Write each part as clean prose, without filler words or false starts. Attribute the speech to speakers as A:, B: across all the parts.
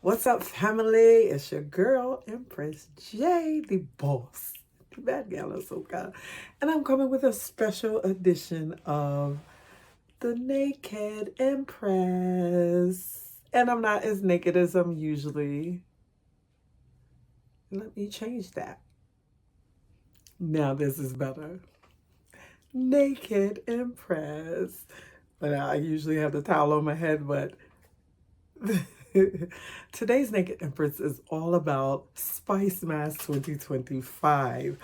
A: What's up, family? It's your girl, Empress J, the boss, the bad gal of Soca. And I'm coming with a special edition of the Naked Empress. And I'm not as naked as I'm usually. Let me change that. Now this is better. Naked Empress. But I usually have the towel on my head, but today's Naked Empress is all about Spicemas 2025.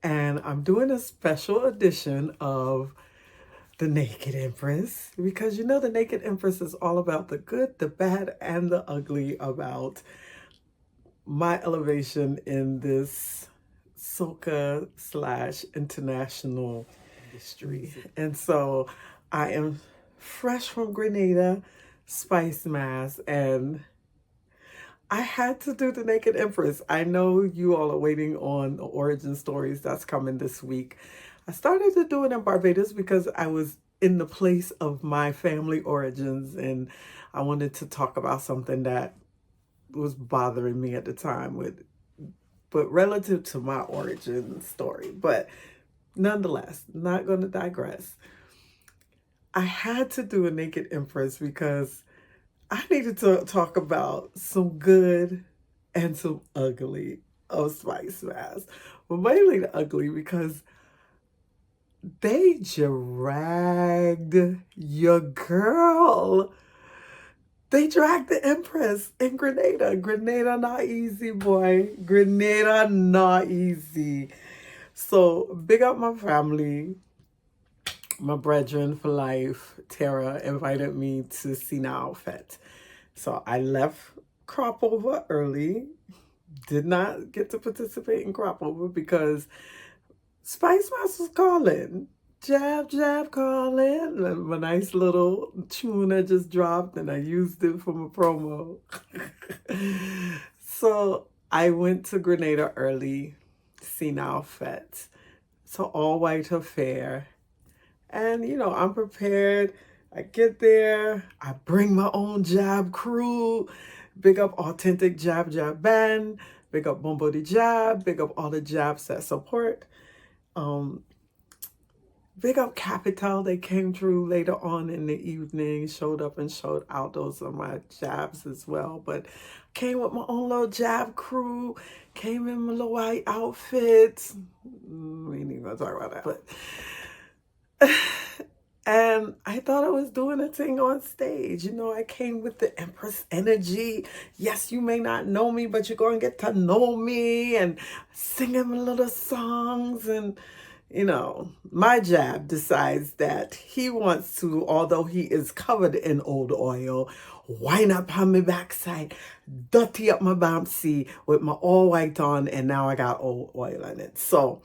A: And I'm doing a special edition of the Naked Empress because the Naked Empress is all about the good, the bad, and the ugly about my elevation in this soca slash international industry. And so I am fresh from Grenada Spicemas, and I had to do the Naked Empress. I know you all are waiting on the origin stories that's coming this week. I started to do it in Barbados because I was in the place of my family origins, and I wanted to talk about something that was bothering me at the time but relative to my origin story. But nonetheless, not going to digress. I had to do a Naked Empress because I needed to talk about some good and some ugly of Spicemas. But mainly the ugly because they dragged your girl. They dragged the Empress in Grenada. Grenada not easy, boy. Grenada not easy. So big up my family. My brethren for life, Tara, invited me to Senile Fete. So I left crop over early. Did not get to participate in crop over because Spicemas was calling. Jab, jab, calling. And my nice little tune I just dropped, and I used it for my promo. So I went to Grenada early, Senile Fete. So all white affair. And, I'm prepared. I get there. I bring my own jab crew. Big up Authentic Jab Jab Band. Big up Bumbo the Jab. Big up all the jabs that support. Big up Capital. They came through later on in the evening, showed up and showed out. Those are my jabs as well. But came with my own little jab crew. Came in my little white outfits. We ain't even gonna talk about that. But and I thought I was doing a thing on stage. I came with the Empress energy. Yes, you may not know me, but you're going to get to know me, and singing my little songs. And, my jab decides that he wants to, although he is covered in old oil, wind up on my backside, dirty up my bouncy with my all white on, and now I got old oil in it. So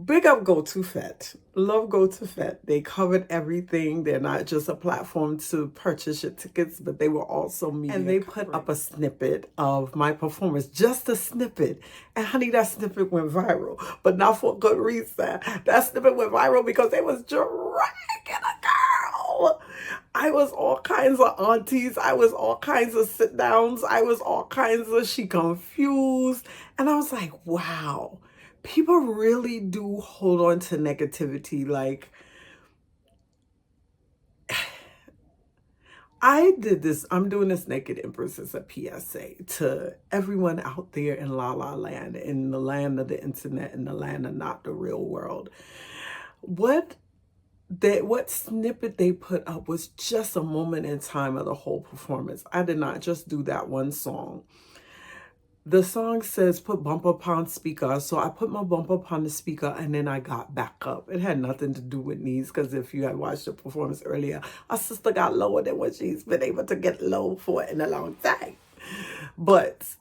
A: big up Go To Fete. Love Go To Fete. They covered everything. They're not just a platform to purchase your tickets, but they were also media. And they put up a snippet of my performance, just a snippet. And honey, that snippet went viral, but not for good reason. That snippet went viral because they was dragging a girl. I was all kinds of aunties. I was all kinds of sit downs. I was all kinds of she confused. And I was like, wow. People really do hold on to negativity. Like, I did this, I'm doing this Naked Empress as a PSA to everyone out there in La La Land, in the land of the internet, in the land of not the real world. What snippet they put up was just a moment in time of the whole performance. I did not just do that one song. The song says put bump upon speaker. So I put my bump upon the speaker and then I got back up. It had nothing to do with knees because if you had watched the performance earlier, our sister got lower than what she's been able to get low for in a long time. But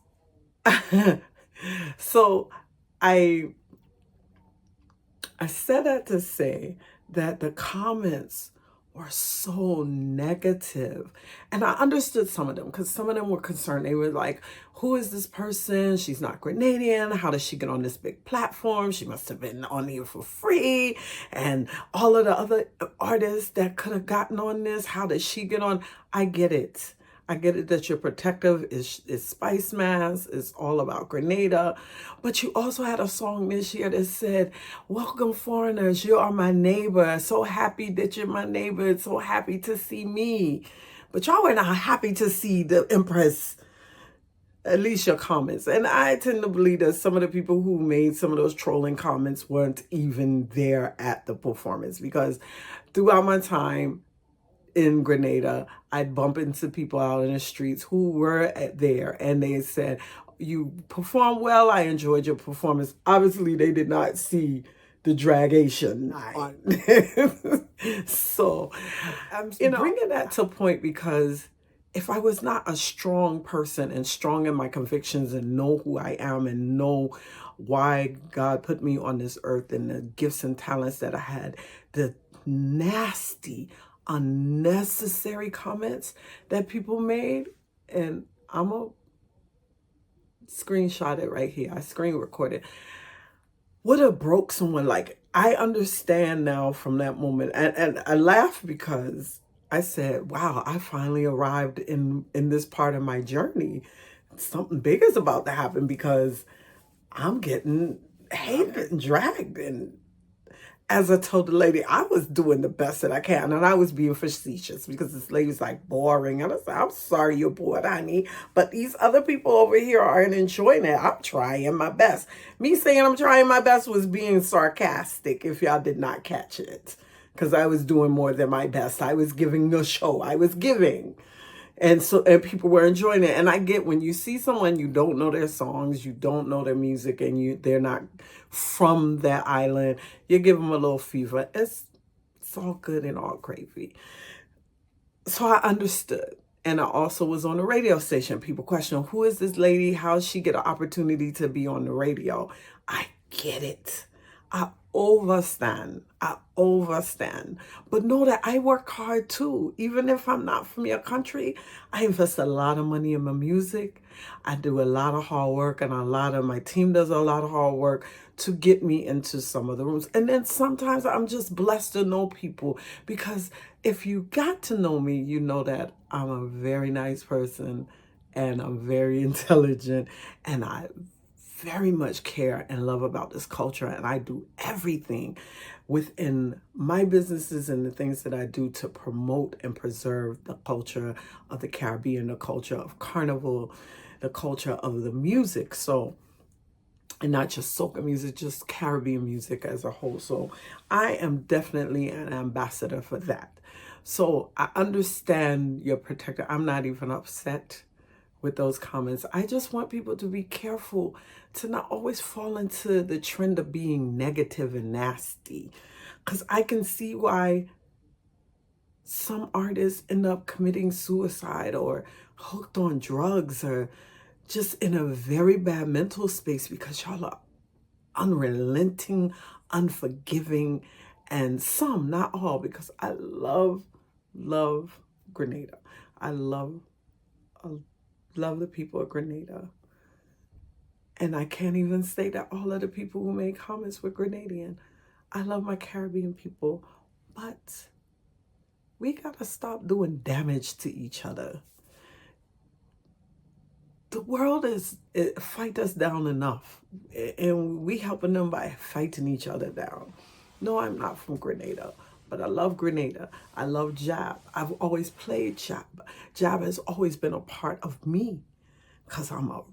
A: so I said that to say that the comments were so negative. And I understood some of them because some of them were concerned. They were like, who is this person? She's not Grenadian. How does she get on this big platform? She must have been on here for free. And all of the other artists that could have gotten on this, how did she get on? I get it. I get it that you're protective. It's Spicemas. It's all about Grenada. But you also had a song this year that said, welcome foreigners, you are my neighbor. So happy that you're my neighbor. So happy to see me. But y'all were not happy to see the Empress, at least your comments. And I tend to believe that some of the people who made some of those trolling comments weren't even there at the performance, because throughout my time in Grenada, I'd bump into people out in the streets who were there, and they said, you performed well, I enjoyed your performance. Obviously, they did not see the dragation night. So I'm bringing that to point because if I was not a strong person and strong in my convictions and know who I am and know why God put me on this earth and the gifts and talents that I had, the nasty, unnecessary comments that people made, and I'm a screenshot it right here. I screen recorded. Would have broke someone. Like, I understand now from that moment, and I laugh because I said, wow, I finally arrived in this part of my journey. Something big is about to happen because I'm getting hate, getting dragged. And as I told the lady, I was doing the best that I can. And I was being facetious because this lady's like, boring. And I said, I'm sorry you're bored, honey. But these other people over here aren't enjoying it. I'm trying my best. Me saying I'm trying my best was being sarcastic, if y'all did not catch it. Because I was doing more than my best. I was giving a show. I was giving. And people were enjoying it. And I get when you see someone, you don't know their songs, you don't know their music, and they're not from that island, you give them a little fever. It's all good and all gravy. So I understood. And I also was on the radio station. People question, who is this lady? How does she get an opportunity to be on the radio? I get it. I overstand. But know that I work hard too. Even if I'm not from your country, I invest a lot of money in my music. I do a lot of hard work, and my team does a lot of hard work to get me into some of the rooms. And then sometimes I'm just blessed to know people, because if you got to know me, you know that I'm a very nice person and I'm very intelligent, and I very much care and love about this culture, and I do everything within my businesses and the things that I do to promote and preserve the culture of the Caribbean, the culture of Carnival, the culture of the music. So, and not just soca music, just Caribbean music as a whole. So I am definitely an ambassador for that. So I understand your protector. I'm not even upset with those comments. I just want people to be careful to not always fall into the trend of being negative and nasty. Because I can see why some artists end up committing suicide or hooked on drugs or just in a very bad mental space because y'all are unrelenting, unforgiving, and some, not all, because I love Grenada. I love the people of Grenada. And I can't even say that all of the people who made comments were Grenadian. I love my Caribbean people, but we gotta stop doing damage to each other. The world fight us down enough, and we helping them by fighting each other down. No, I'm not from Grenada, but I love Grenada. I love jab. I've always played jab. Jab has always been a part of me because I'm a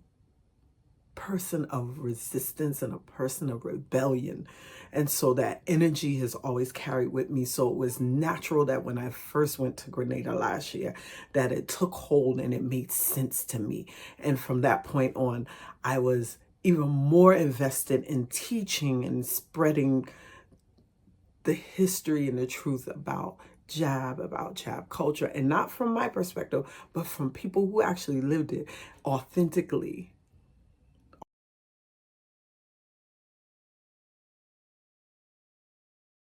A: person of resistance and a person of rebellion. And so that energy has always carried with me. So it was natural that when I first went to Grenada last year, that it took hold and it made sense to me. And from that point on, I was even more invested in teaching and spreading the history and the truth about jab culture, and not from my perspective, but from people who actually lived it authentically.